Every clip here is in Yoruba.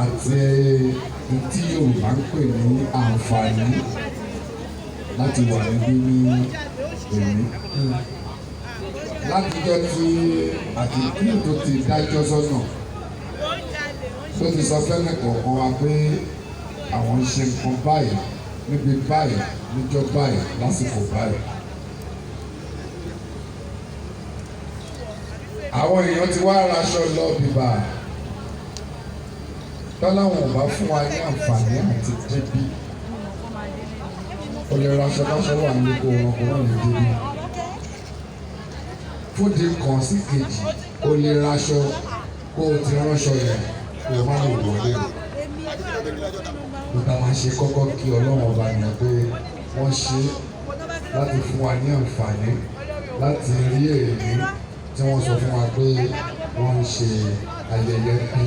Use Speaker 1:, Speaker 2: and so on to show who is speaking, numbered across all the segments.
Speaker 1: àti tí Yorùbá ń pè ní àǹfààní láti wà níbí ní èmi. Látijọ́ tí àtìkú tó ti dájọ́ sọ́nà tó ti sọ fẹ́mi kọ̀ọ̀kan wa pé àwọn ń ṣe nǹkan báyìí níbi báyìí níjọ́ báyìí lásìkò báyìí. Àwọn èèyàn ti wá raṣọ lọ bìbà tọ́láwọn ò bá fún wa ní àǹfààní àti débí. O lè raṣọ káṣọ wà ní kó wọn kó wọn lè débí. Fúdi kan sí kejì o lè raṣọ kó o ti ránṣọ yẹn kó o má lè wọlé. Nígbà máa ṣe kọ́kọ́ kí Ọlọ́run ọba yẹn pé wọ́n ṣe láti fún wa ní àǹfààní láti rí èyí tí wọ́n sọ fún wa pé wọ́n ń ṣe ayẹyẹ bí.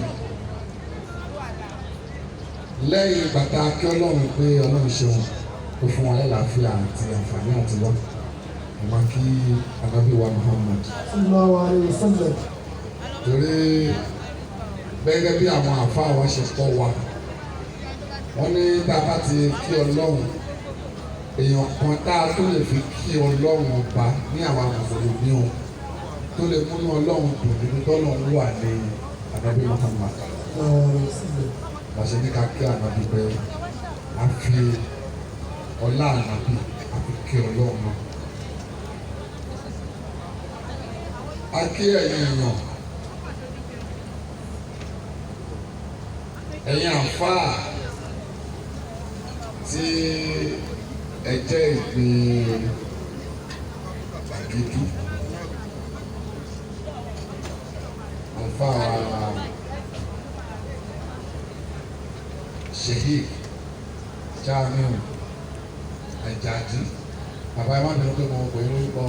Speaker 1: Lẹ́yìn bàtà kí Ọlọ́run pé Ọlọ́run ṣeun tó fún wa lálàáfíà àti àǹfààní àti wá. Ọmọ kí Ànábì wa Muhammad. Torí gẹ́gẹ́ bí àwọn àfáà wa ṣe kọ́ wa, wọ́n ní tá a bá ti kí Ọlọ́run, èèyàn kan tá a tó lè fi kí Ọlọ́run ọba ní àwọn Mùsùlùmí o tó lè múnú Ọlọ́run dùn nínú tọ́lọ́run wà ní Ànábì Muhammad. Bàṣẹ ní ká kí Ànábì pé a fi ọlá Ànábì a fi kí Ọlọ́run náà. A kí ẹ̀yin èèyàn, ẹ̀yin àfáà tí ẹ jẹ́ ìpín Gbàgede, àfáà Sheikh Jamiu Ajadi, bàbá ẹ má bínú pé mo pè é lórúkọ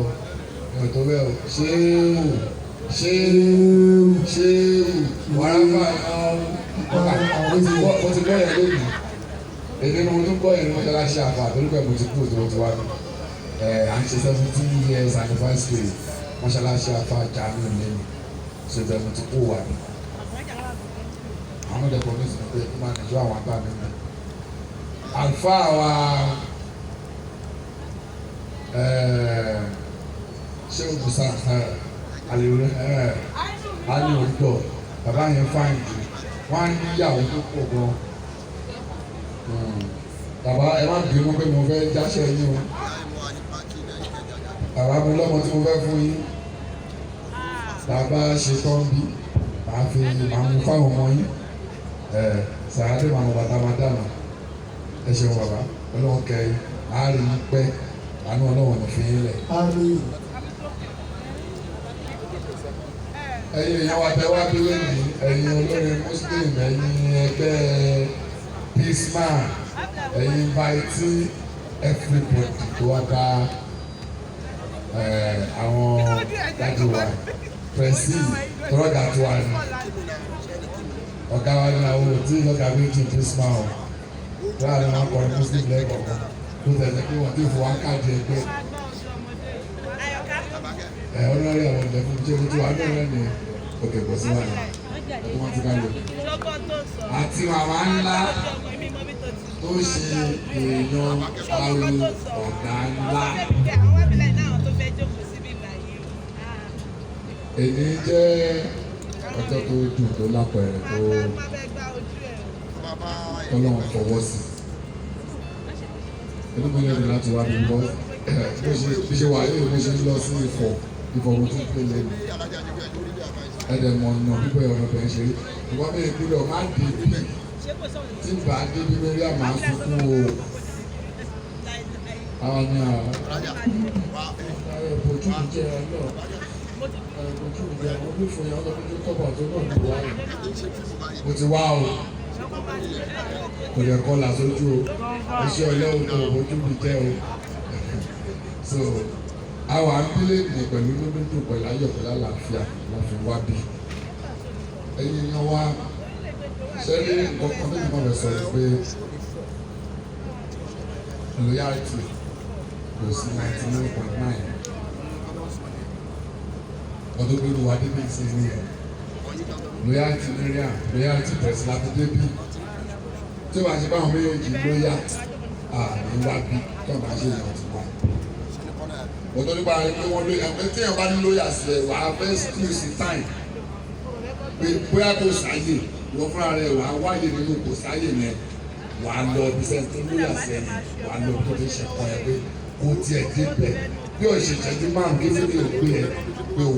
Speaker 1: ìròtò bẹ́ẹ̀ o, ṣéèrù wàràfà mo ti gbọ́ yẹn lónìí. Èdè ni mo tún gbọ́ yẹn ní mọ́ṣáláṣí àfà àtọ́lùkọ́ ẹ̀ mo ti kú òtún wá mi. À ń ṣe 17 years anniversary mọ́ṣáláṣí àfà Jamiu lẹ́nu ṣètò ẹ̀ mo ti kú wá mi. Àwọn ọ̀dọ́ promise mi pé kí n máa nìjọ àwọn àgbà mi mẹ́. Àlùfáà wa ṣé o bùsà àlè òjò bàbá yẹn fáìn jù wọ́n á ní ìyàwó tó pọ̀ gan. Bàbá ẹ má bínú pé mo fẹ́ jáṣẹ́ yín o. Bàbá mi lọ́mọ tí mo fẹ́ fún yín. Bàbá ṣe tán bí màá mú fáwọn ọmọ yín. Sàádé màá mú bàtà máa dànù. Ẹ ṣeun bàbá Ọlọ́run kẹrin àárín pẹ́ àánú Ọlọ́run ní fi yín lẹ̀. Ẹ̀yin èèyàn wa tẹ́ wá bí lónìí, ẹ̀yin olórin Muslim, ẹ̀yin ẹgbẹ́ Peaceman, ẹ̀yin invite everybody tó wá bá àwọn dájú wa pẹ̀sì tọ́lọ́gà tó wà ní. Ọ̀gá wa ní àwọn òtí lọ́gà méjì Peaceman o. Láàrin àwọn akọrin Muslim lẹ́kọ̀ọ̀kan tó tẹ̀lé pé wọ́n ti fò wá káàdì ẹgbẹ́. Ọlọ́rin àwọn ọ̀dẹ̀ fún jẹ́ ojú wa náà ní òkè pọ̀ sí wàlẹ̀ ọdún wọn ti ká lò. Àti màmá ńlá tó ṣe èèyàn àrùn ọ̀gá ńlá. Èyí jẹ́ ọjọ́ tó dùn tó lápẹ̀rẹ̀ tó tọ́lọ́run fọwọ́ sí. Inú mi lẹ́nu láti wá bí bọ́ bí ṣe wà yìí mo ṣe ń lọ sí ìfọ̀wọ́ tó pé lẹ́nu. Ẹ̀dẹ̀mọ̀ ọ̀nà bíbẹ̀ ọ̀nà bẹ̀rẹ̀ ṣe ìwọ́n bẹ̀rẹ̀ gbúdọ̀ máa ń dé bí tí bá dé bí lórí àmà sunkún o. Àwọn ni àwọn ojú mi jẹ́ ẹ náà. Ojú mi jẹ́ àwọn onífòyà ọlọ́dún tó kọ́bà tó náà ní wáyé. Mo ti wá o. Kò lè kọ́ là sójú o. Iṣẹ́ ọlọ́run kò ojú mi jẹ́ o. So àwọn abílẹ̀ ní pẹ̀lú lódúndùn pẹ̀lú ayọ̀ pẹ̀lú àlàáfíà la fi wá bí. Ẹ̀yin yan wá sẹ́rí ọkàn tó ní bàbá sọ̀rọ̀ pé loyalty kò sí 99.9. Ọdún pẹ̀lú wa dé bíi sí ní ẹ̀ loyalty Mariam loyalty Tesla tó débi tí wàá ṣe báwọn méjèèjì lóyà níwájú tó máa ṣe ìyàn ti wá. Òtọ́ nípa rẹ̀ pé wọ́n lóyà pé téèyàn bá ní lóyà sílẹ̀ wàá fẹ́ still sí time pé bóyá kò sáyè wọ́n fúnra rẹ̀ wàá wáyé nínú kò sáyè yẹn wàá lọ bí sẹ́ńtì lóyà sẹ́yìn wàá lọ tó lè ṣe kọ́ ẹ pé kò tiẹ̀ dé bẹ̀ bí ọ̀ṣẹ̀ṣẹ̀ ti máa ń gé fún mi ò pé ẹ pé o.